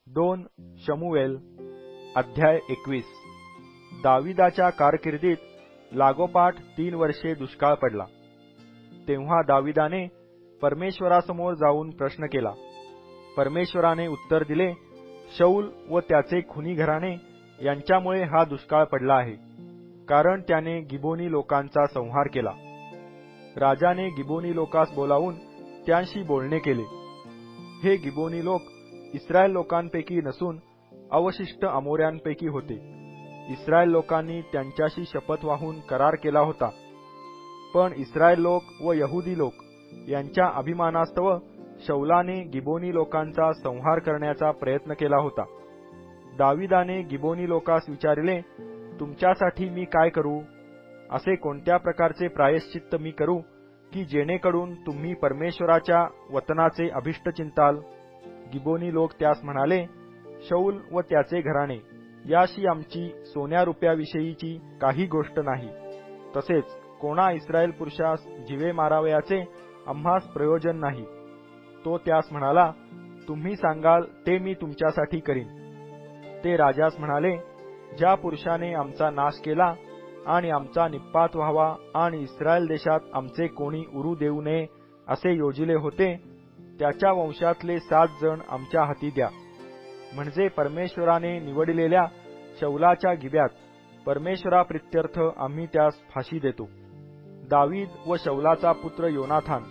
2 शमूएल अध्याय 21। दाविदाच्या कारकिर्दीत लागोपाठ 3 वर्षे दुष्काळ पडला। तेव्हा दाविदाने परमेश्वरासमोर जाऊन प्रश्न केला। परमेश्वराने उत्तर दिले, शौल व त्याचे खुनी घराणे यांच्यामुळे हा दुष्काळ पडला आहे, कारण त्याने गिबोनी लोकांचा संहार केला। राजाने गिबोनी लोकास बोलावून त्यांशी बोलणे केले। हे गिबोनी लोक इस्रायल लोकांपैकी नसून अवशिष्ट अमोऱ्यांपैकी होते। इस्रायल लोकांनी त्यांच्याशी शपथ वाहून करार केला होता, पण इस्रायल लोक व यहुदी लोक यांच्या अभिमानास्तव शौलाने गिबोनी लोकांचा संहार करण्याचा प्रयत्न केला होता। दाविदाने गिबोनी लोकास विचारले, तुमच्यासाठी मी काय करू? असे कोणत्या प्रकारचे प्रायश्चित्त मी करू की जेणेकरून तुम्ही परमेश्वराच्या वतनाचे अभिष्ट चिंताल? गिबोनी लोक त्यास म्हणाले, शौल व त्याचे घराणे याशी आमची सोन्या रुपयाविषयीची काही गोष्ट नाही, तसेच कोणा इस्रायल पुरुषास जीवे मारावयाचे आम्हास प्रयोजन नाही। तो त्यास म्हणाला, तुम्ही सांगाल ते मी तुमच्यासाठी करीन। ते राजास म्हणाले, ज्या पुरुषाने आमचा नाश केला आणि आमचा निप्पात व्हावा आणि इस्रायल देशात आमचे कोणी उरू देऊ नये असे योजिले होते, त्याच्या वंशातले 7 जण आमच्या हाती द्या, म्हणजे परमेश्वराने निवडलेल्या शौलाच्या गिब्यात परमेश्वराप्रित्यर्थ आम्ही त्यास फाशी देतो। दावीद व शौलाचा पुत्र योनाथान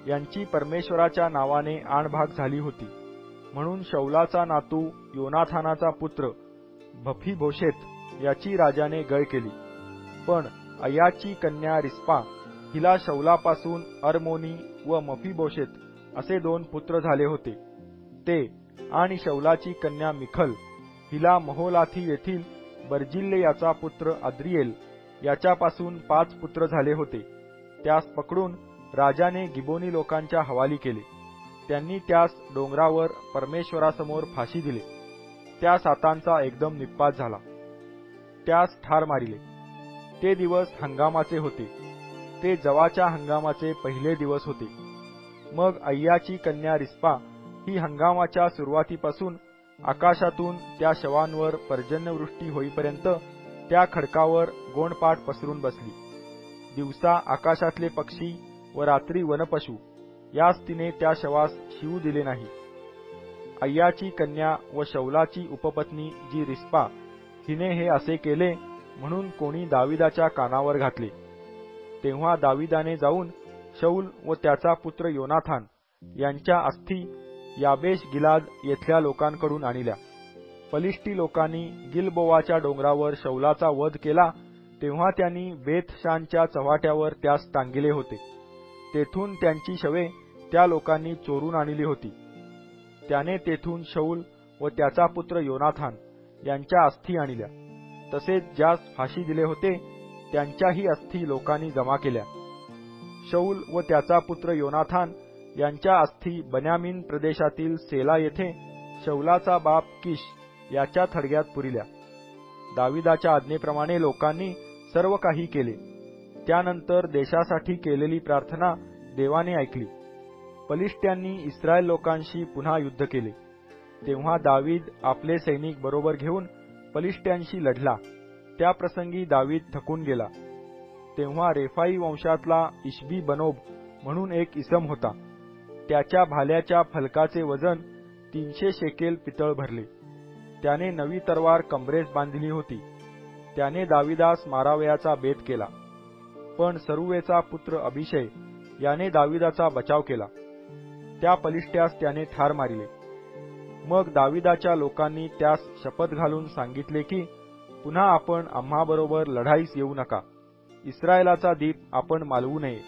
यांची परमेश्वराच्या नावाने आणभाग झाली होती, म्हणून शौलाचा नातू योनाथानाचा पुत्र मफीबोशेत याची राजाने गय केली। पण अय्याची कन्या रिस्पा हिला शौलापासून अर्मोनी व मफीबोशेत असे 2 पुत्र झाले होते। ते आणि शौलाची कन्या मिखल हिला महोलाथी येथील बर्जिल्ले याचा पुत्र अद्रिएल याच्यापासून 5 पुत्र झाले होते। त्यास पकडून राजाने गिबोनी लोकांच्या हवाली केले। त्यांनी त्यास डोंगरावर परमेश्वरासमोर फाशी दिले। त्या सातांचा एकदम निप्पात झाला, त्यास ठार मारिले। ते दिवस हंगामाचे होते, ते जवाच्या हंगामाचे पहिले दिवस होते। मग अय्याची कन्या रिस्पा ही हंगामाच्या सुरुवातीपासून आकाशातून त्या शवांवर पर्जन्यवृष्टी होईपर्यंत त्या खडकावर गोंडपाट पसरून बसली। दिवसा आकाशातले पक्षी व रात्री वनपशु यास तिने त्या शवास शिवू दिले नाही। अय्याची कन्या व शौलाची उपपत्नी जी रिस्पा हिने हे असे केले म्हणून कोणी दाविदाच्या कानावर घातले। तेव्हा दाविदाने जाऊन शौल व त्याचा पुत्र योनाथान यांच्या अस्थी याबेश गिलाद येथल्या लोकांकडून आणल्या। फलिष्टी लोकांनी गिलबोवाच्या डोंगरावर शौलाचा वध केला, तेव्हा त्यांनी बेतशानच्या चव्हाट्यावर त्यास टांगिले होते। तेथून त्यांची शवे त्या लोकांनी चोरून आणली होती। त्याने तेथून शौल व त्याचा पुत्र योनाथान यांच्या अस्थी आणल्या, तसेच ज्यास फाशी दिले होते त्यांच्याही अस्थी लोकांनी जमा केल्या। शौल व त्याचा पुत्र योनाथान यांच्या अस्थी बन्यामीन प्रदेशातील सेला येथे शौलाचा बाप किश याच्या थडग्यात पुरिल्या। दाविदाच्या आज्ञेप्रमाणे लोकांनी सर्व काही केले। त्यानंतर देशासाठी केलेली प्रार्थना देवाने ऐकली। फलिष्ट्यांनी इस्रायल लोकांशी पुन्हा युद्ध केले। तेव्हा दावीद आपले सैनिक बरोबर घेऊन फलिष्ट्यांशी लढला। त्या प्रसंगी दावीद थकून गेला। तेव्हा रेफाई वंशातला इशबी बनोब म्हणून एक इसम होता। त्याच्या भाल्याच्या फलकाचे वजन 300 शेकेल पितळ भरले। त्याने नवी तरवार कंबरेस बांधली होती। त्याने दाविदास मारावयाचा बेत केला, पण सरुवेचा पुत्र अभिषय याने दाविदाचा बचाव केला। त्या फलिष्ट्यास त्याने ठार मारिले। मग दाविदाच्या लोकांनी त्यास शपथ घालून सांगितले की पुन्हा आपण आम्हाबरोबर लढाईस येऊ नका, इस्रायलाचा दीप आपण मालवू नये।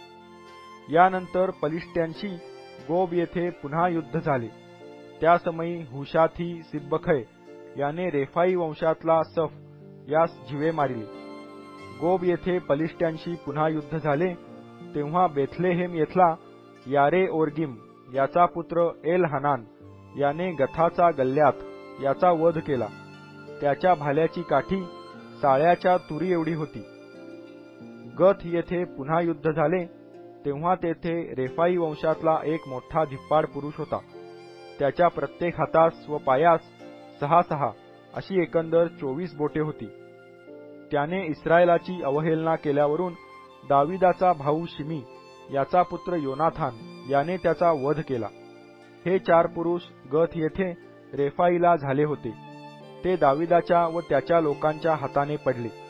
यानंतर फलिष्ट्यांशी गोब येथे पुन्हा युद्ध झाले। त्या समयी हुशाथी सिब्बखै याने रेफाई वंशातला सफ यास जीवे मारिले। गोब येथे फलिष्ट्यांशी पुन्हा युद्ध झाले। तेव्हा बेथलेहेम येथला यारे ओरगिम याचा पुत्र एल हनान याने गथाचा गल्ल्यात याचा वध केला। त्याच्या भाल्याची काठी साळ्याच्या तुरी एवढी होती। गथ येथे पुन्हा युद्ध झाले। तेव्हा तेथे रेफाई वंशातला एक मोठा धिप्पाड पुरुष होता। त्याच्या प्रत्येक हातास व पायास 6 अशी एकंदर 24 बोटे होती. त्याने इस्रायलाची अवहेलना केल्यावरून दाविदाचा भाऊ शिमी याचा पुत्र योनाथान याने त्याचा वध केला. हे 4 पुरुष गथ येथे रेफाईला झाले होते. ते दाविदाच्या व त्याच्या लोकांच्या हाताने पडले.